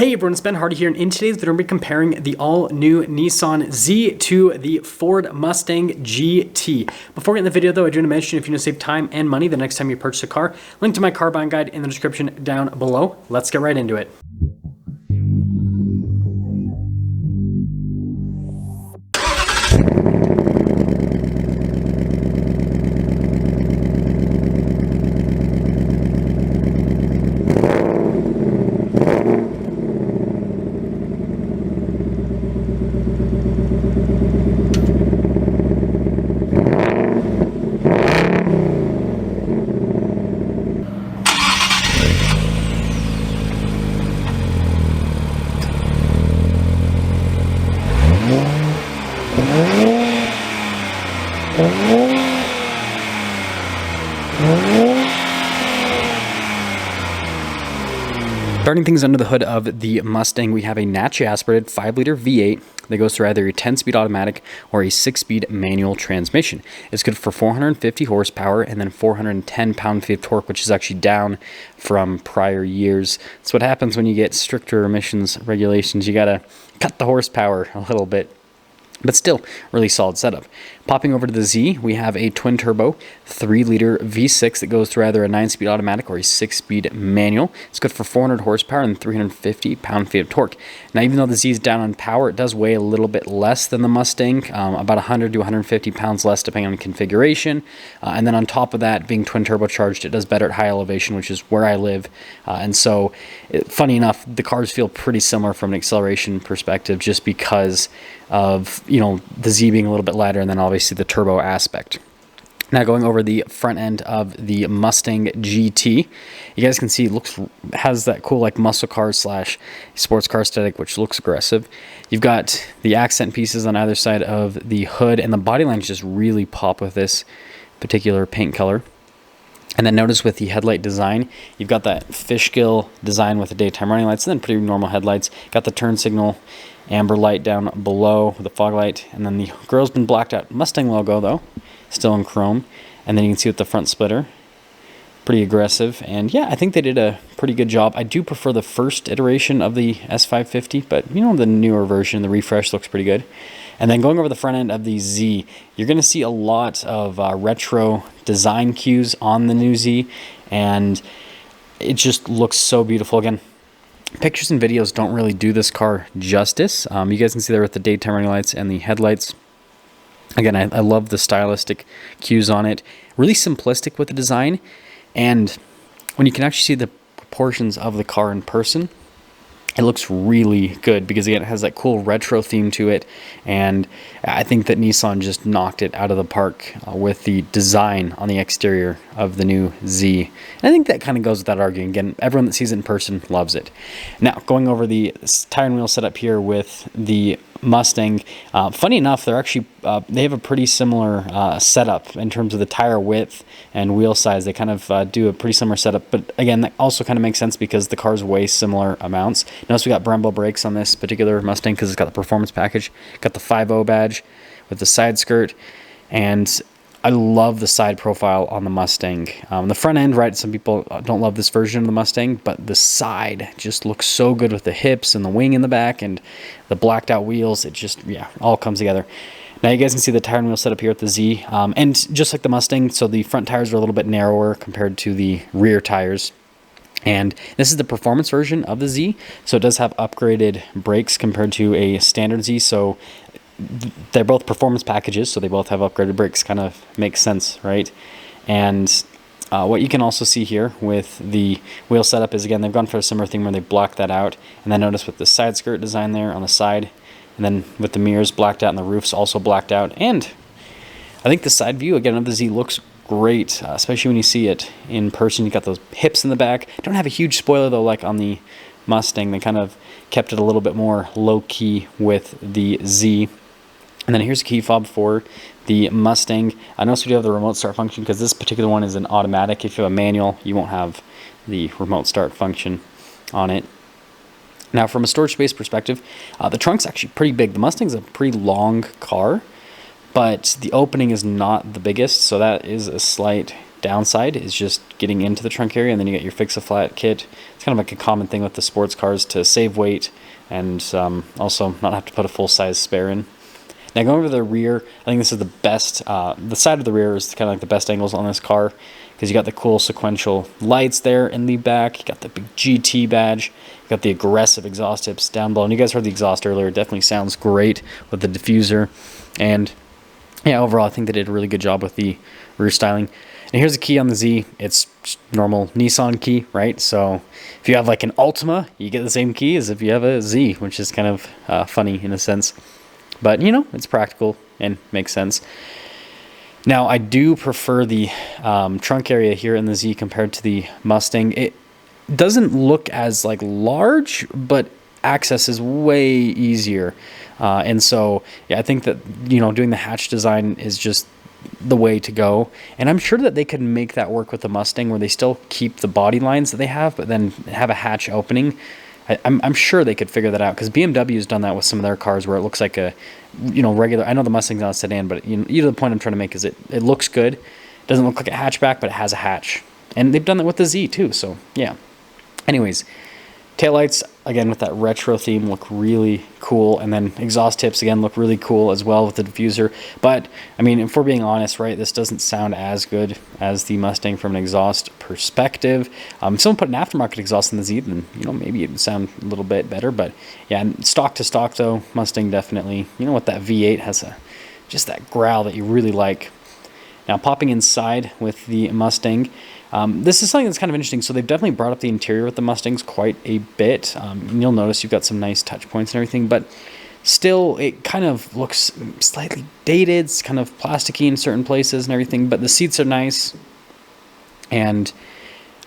Hey everyone, it's Ben Hardy here, and in today's video, we're going to be comparing the all-new Nissan Z to the Ford Mustang GT. Before we get in the video though, I do want to mention if you want to save time and money the next time you purchase a car, link to my car buying guide in the description down below. Let's get right into it. Starting things under the hood of the Mustang, we have a naturally aspirated 5-liter V8 that goes through either a 10-speed automatic or a 6-speed manual transmission. It's good for 450 horsepower and then 410 pound-feet of torque, which is actually down from prior years. That's what happens when you get stricter emissions regulations. You gotta cut the horsepower a little bit. But still, really solid setup. Popping over to the Z, we have a twin-turbo 3-liter V6 that goes through either a 9-speed automatic or a 6-speed manual. It's good for 400 horsepower and 350 pound-feet of torque. Now, even though the Z is down on power, it does weigh a little bit less than the Mustang, about 100 to 150 pounds less depending on configuration. And then on top of that, being twin-turbocharged, it does better at high elevation, which is where I live. And so, funny enough, the cars feel pretty similar from an acceleration perspective just because of, the Z being a little bit lighter and then obviously the turbo aspect. Now going over the front end of the Mustang GT, you guys can see it has that cool like muscle car slash sports car aesthetic, which looks aggressive. You've got the accent pieces on either side of the hood, and the body lines just really pop with this particular paint color. And then notice with the headlight design, you've got that fishgill design with the daytime running lights and then pretty normal headlights. Got the turn signal amber light down below with the fog light, and then the grille's been blacked out. Mustang logo though, still in chrome. And then you can see with the front splitter, pretty aggressive. And yeah, I think they did a pretty good job. I do prefer the first iteration of the S550, but the newer version, the refresh looks pretty good. And then going over the front end of the Z, you're going to see a lot of retro design cues on the new Z, and it just looks so beautiful. Again, pictures and videos don't really do this car justice. You guys can see there with the daytime running lights and the headlights. Again, I love the stylistic cues on it. Really simplistic with the design, and when you can actually see the proportions of the car in person, it looks really good because, again, it has that cool retro theme to it, and I think that Nissan just knocked it out of the park with the design on the exterior of the new Z. And I think that kind of goes without arguing. Again, everyone that sees it in person loves it. Now, going over the tire and wheel setup here with the Mustang, funny enough, they're actually they have a pretty similar setup in terms of the tire width and wheel size. They kind of do a pretty similar setup, but again, that also kind of makes sense because the cars weigh similar amounts. Notice we got Brembo brakes on this particular Mustang because it's got the performance package. Got the 5.0 badge with the side skirt, and I love the side profile on the Mustang. The front end, right, some people don't love this version of the Mustang, but the side just looks so good with the hips and the wing in the back and the blacked out wheels. It just, all comes together. Now you guys can see the tire and wheel setup here at the Z, and just like the Mustang, so the front tires are a little bit narrower compared to the rear tires. And this is the performance version of the Z, so it does have upgraded brakes compared to a standard Z, so they're both performance packages, so they both have upgraded brakes. Kind of makes sense, right? And what you can also see here with the wheel setup is, again, they've gone for a similar thing where they blocked that out, and then notice with the side skirt design there on the side, and then with the mirrors blacked out and the roofs also blacked out. And I think the side view, again, of the Z looks great, especially when you see it in person. You got those hips in the back. Don't have a huge spoiler though, like on the Mustang. They kind of kept it a little bit more low-key with the Z. And then here's a key fob for the Mustang. I noticed we do have the remote start function because this particular one is an automatic. If you have a manual, you won't have the remote start function on it. Now, from a storage space perspective, the trunk's actually pretty big. The Mustang's a pretty long car, but the opening is not the biggest, so that is a slight downside is just getting into the trunk area, and then you get your fix-a-flat kit. It's kind of like a common thing with the sports cars to save weight and also not have to put a full-size spare in. Now going over the rear, I think this is the best. The side of the rear is kind of like the best angles on this car because you got the cool sequential lights there in the back. You got the big GT badge. You got the aggressive exhaust tips down below. And you guys heard the exhaust earlier. It definitely sounds great with the diffuser. And yeah, overall, I think they did a really good job with the rear styling. And here's the key on the Z. It's just normal Nissan key, right? So if you have like an Altima, you get the same key as if you have a Z, which is kind of funny in a sense. But, you know, it's practical and makes sense. Now, I do prefer the trunk area here in the Z compared to the Mustang. It doesn't look as, like, large, but access is way easier. And so, yeah, I think that, you know, doing the hatch design is just the way to go. And I'm sure that they could make that work with the Mustang where they still keep the body lines that they have, but then have a hatch opening. I'm sure they could figure that out because BMW has done that with some of their cars where it looks like a, you know, regular. I know the Mustang's not a sedan, but you know, the point I'm trying to make is it looks good. It doesn't look like a hatchback, but it has a hatch, and they've done that with the Z too. So yeah. Anyways, taillights again with that retro theme look really cool, and then exhaust tips again look really cool as well with the diffuser. But I mean, if we're being honest, right, this doesn't sound as good as the Mustang from an exhaust perspective. If someone put an aftermarket exhaust in the Z, then you know maybe it would sound a little bit better. But yeah, stock to stock though, Mustang definitely, you know what, that V8 has just that growl that you really like. Now popping inside with the Mustang. This is something that's kind of interesting. So they've definitely brought up the interior with the Mustangs quite a bit. You'll notice you've got some nice touch points and everything, but still it kind of looks slightly dated. It's kind of plasticky in certain places and everything, but the seats are nice. And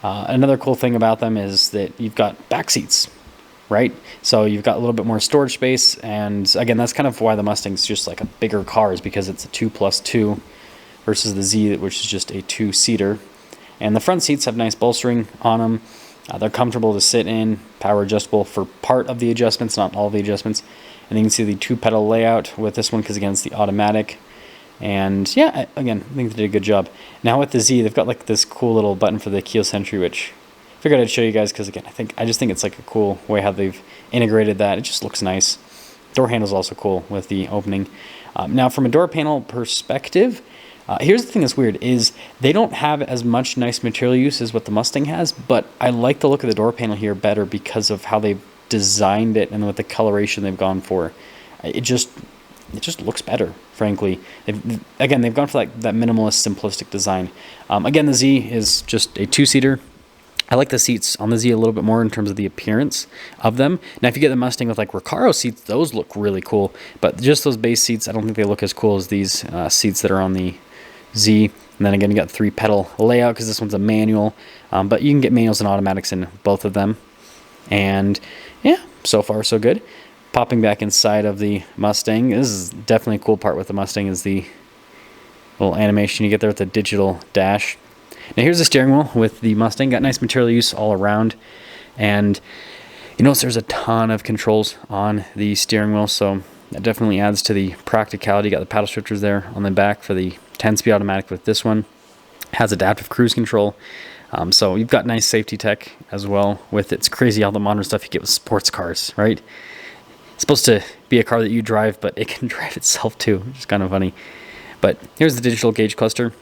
another cool thing about them is that you've got back seats, right? So you've got a little bit more storage space. And again, that's kind of why the Mustang's just like a bigger car, is because it's a 2+2 versus the Z, which is just a 2-seater. And the front seats have nice bolstering on them. They're comfortable to sit in, power adjustable for part of the adjustments, not all of the adjustments. And you can see the 2-pedal layout with this one because, again, it's the automatic. And yeah, again, I think they did a good job. Now with the Z, they've got like this cool little button for the keyless entry, which I figured I'd show you guys because, again, I just think it's like a cool way how they've integrated that. It just looks nice. Door handle's also cool with the opening. Now from a door panel perspective, here's the thing that's weird, is they don't have as much nice material use as what the Mustang has, but I like the look of the door panel here better because of how they've designed it and with the coloration they've gone for. It just looks better, frankly. They've gone for like that minimalist, simplistic design. Again, the Z is just a 2-seater. I like the seats on the Z a little bit more in terms of the appearance of them. Now, if you get the Mustang with like Recaro seats, those look really cool. But just those base seats, I don't think they look as cool as these seats that are on the Z. And then again, you got 3-pedal layout because this one's a manual. But you can get manuals and automatics in both of them. And yeah, so far so good. Popping back inside of the Mustang, this is definitely a cool part with the Mustang, is the little animation you get there with the digital dash. Now here's the steering wheel with the Mustang. Got nice material use all around. And you notice there's a ton of controls on the steering wheel, so that definitely adds to the practicality. You got the paddle shifters there on the back for the 10-speed automatic with this one. It has adaptive cruise control. So you've got nice safety tech as well with it. It's crazy all the modern stuff you get with sports cars, right? It's supposed to be a car that you drive, but it can drive itself too, which is kind of funny. But here's the digital gauge cluster.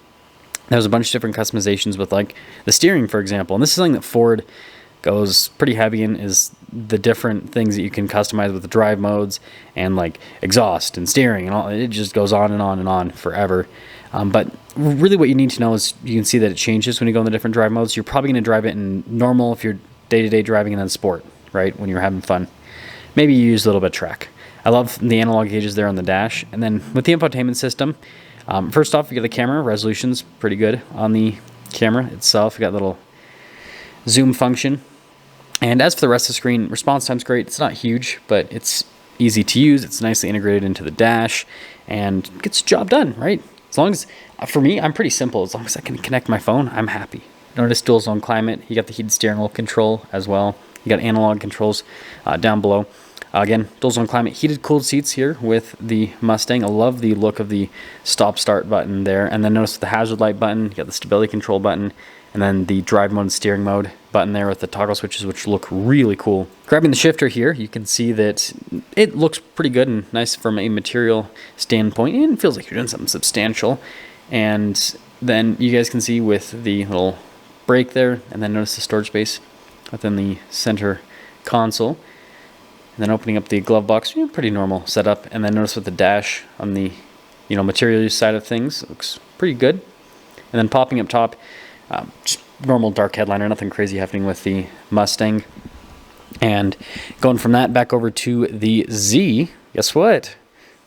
There's a bunch of different customizations with like the steering, for example. And this is something that Ford goes pretty heavy in, is the different things that you can customize with the drive modes and like exhaust and steering and all. It just goes on and on and on forever. But really what you need to know is you can see that it changes when you go in the different drive modes. You're probably going to drive it in normal if you're day-to-day driving, and then sport, right, when you're having fun. Maybe you use a little bit of track. I love the analog gauges there on the dash. And then with the infotainment system, first off, you got the camera. Resolution's pretty good on the camera itself. You got a little zoom function. And as for the rest of the screen, response time's great. It's not huge, but it's easy to use. It's nicely integrated into the dash and gets the job done, right? As long as, for me, I'm pretty simple. As long as I can connect my phone, I'm happy. Notice dual zone climate. You got the heated steering wheel control as well. You got analog controls down below. Again, dual zone climate, heated cooled seats here with the Mustang. I love the look of the stop start button there. And then notice the hazard light button, you got the stability control button, and then the drive mode and steering mode button there with the toggle switches, which look really cool. Grabbing the shifter here, you can see that it looks pretty good and nice from a material standpoint, and it feels like you're doing something substantial. And then you guys can see with the little brake there, and then notice the storage space within the center console. And then opening up the glove box, pretty normal setup. And then notice with the dash on the material side of things, it looks pretty good. And then popping up top, just normal dark headliner, nothing crazy happening with the Mustang. And going from that back over to the Z, guess what?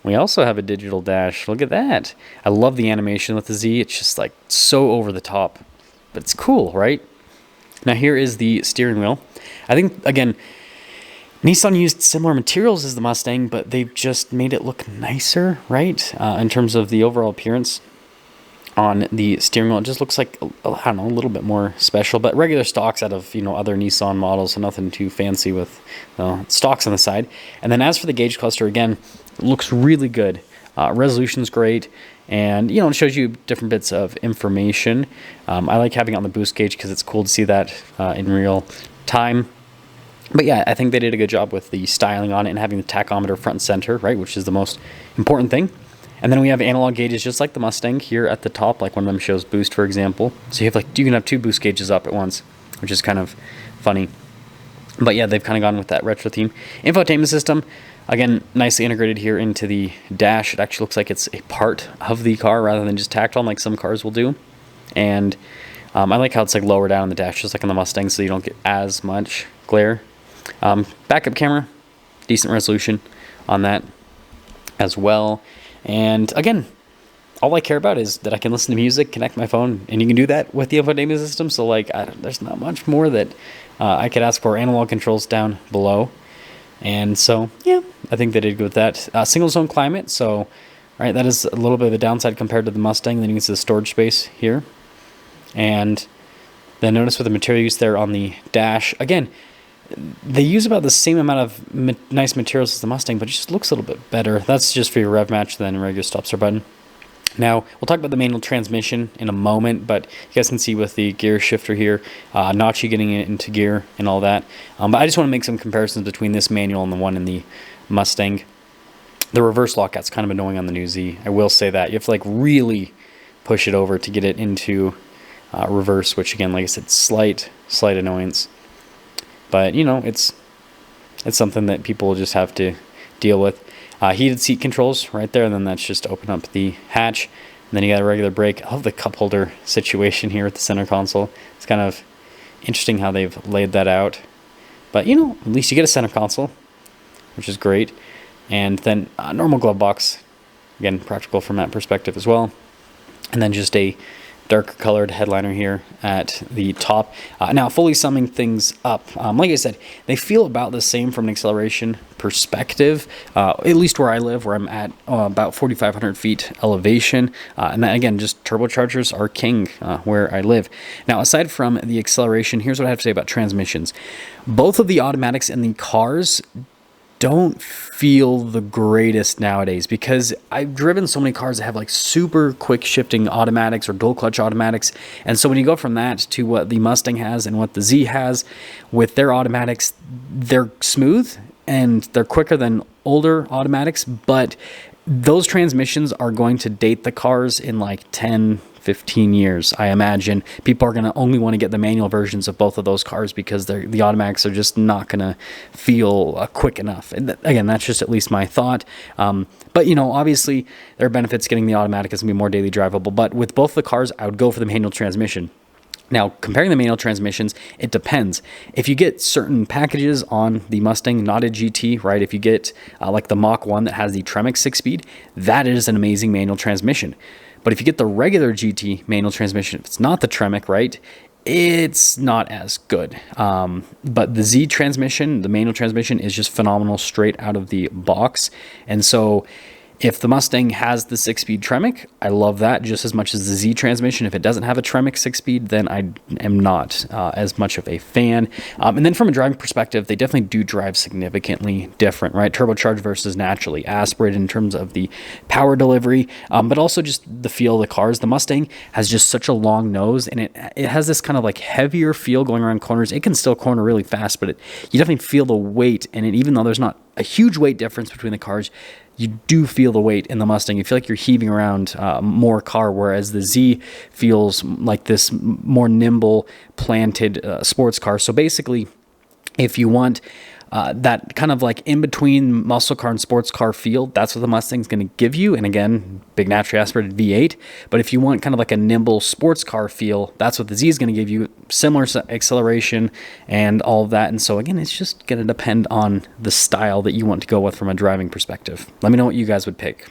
We also have a digital dash. Look at that. I love the animation with the Z. It's just like so over the top, but it's cool, right? Now here is the steering wheel. I think, again, Nissan used similar materials as the Mustang, but they've just made it look nicer, right? In terms of the overall appearance on the steering wheel, it just looks like, I don't know, a little bit more special, but regular stocks out of, other Nissan models, so nothing too fancy with stocks on the side. And then as for the gauge cluster, again, it looks really good. Resolution's great, and, it shows you different bits of information. I like having it on the boost gauge because it's cool to see that in real time. But yeah, I think they did a good job with the styling on it and having the tachometer front and center, right, which is the most important thing. And then we have analog gauges just like the Mustang here at the top, like one of them shows boost, for example. So you can have two boost gauges up at once, which is kind of funny. But yeah, they've kind of gone with that retro theme. Infotainment system, again, nicely integrated here into the dash. It actually looks like it's a part of the car rather than just tacked on like some cars will do. And I like how it's like lower down in the dash, just like on the Mustang, so you don't get as much glare. Backup camera, decent resolution on that as well. And again, all I care about is that I can listen to music, connect my phone, and you can do that with the infotainment system. So like, there's not much more that I could ask for. Analog controls down below. And so, yeah, I think they did good with that. Single zone climate. So, right, that is a little bit of a downside compared to the Mustang. Then you can see the storage space here. And then notice with the material use there on the dash. Again, they use about the same amount of nice materials as the Mustang, but it just looks a little bit better. That's just for your rev match than a regular stop start button. Now, we'll talk about the manual transmission in a moment, but you guys can see with the gear shifter here, notchy getting it into gear and all that. But I just want to make some comparisons between this manual and the one in the Mustang. The reverse lockout's kind of annoying on the new Z. I will say that. You have to like really push it over to get it into reverse, which again, like I said, slight annoyance. But, it's something that people just have to deal with. Heated seat controls right there, and then that's just to open up the hatch. And then you got a regular brake. I love the cup holder situation here at the center console. It's kind of interesting how they've laid that out. But, at least you get a center console, which is great. And then normal glove box. Again, practical from that perspective as well. And then just a darker colored headliner here at the top. Now, fully summing things up, like I said, they feel about the same from an acceleration perspective, at least where I live, where I'm at about 4,500 feet elevation. And then again, just turbochargers are king where I live. Now, aside from the acceleration, here's what I have to say about transmissions. Both of the automatics in the cars don't feel the greatest nowadays, because I've driven so many cars that have like super quick shifting automatics or dual clutch automatics. And so when you go from that to what the Mustang has and what the Z has with their automatics, they're smooth and they're quicker than older automatics, but those transmissions are going to date the cars in like 10, 15 years. I imagine people are going to only want to get the manual versions of both of those cars because the automatics are just not going to feel quick enough. And again, that's just at least my thought. But obviously there are benefits getting the automatic. It's going to be more daily drivable. But with both the cars, I would go for the manual transmission. Now, comparing the manual transmissions, it depends. If you get certain packages on the Mustang, not a GT, right? If you get like the Mach 1 that has the Tremec 6-speed, that is an amazing manual transmission. But if you get the regular GT manual transmission, if it's not the Tremec, right, it's not as good. But the Z transmission, the manual transmission, is just phenomenal straight out of the box. And so If the Mustang has the 6-speed Tremec, I love that just as much as the Z transmission. If it doesn't have a Tremec 6-speed, then I am not as much of a fan. And then from a driving perspective, they definitely do drive significantly different, right? Turbocharged versus naturally aspirated in terms of the power delivery, but also just the feel of the cars. The Mustang has just such a long nose, and it has this kind of like heavier feel going around corners. It can still corner really fast, but you definitely feel the weight in it, even though there's not a huge weight difference between the cars. You do feel the weight in the Mustang. You feel like you're heaving around more car, whereas the Z feels like this more nimble, planted sports car. So basically, if you want that kind of like in between muscle car and sports car feel, that's what the Mustang's going to give you. And again, big naturally aspirated V8. But if you want kind of like a nimble sports car feel, that's what the Z is going to give you. Similar acceleration and all of that. And so again, it's just going to depend on the style that you want to go with from a driving perspective. Let me know what you guys would pick.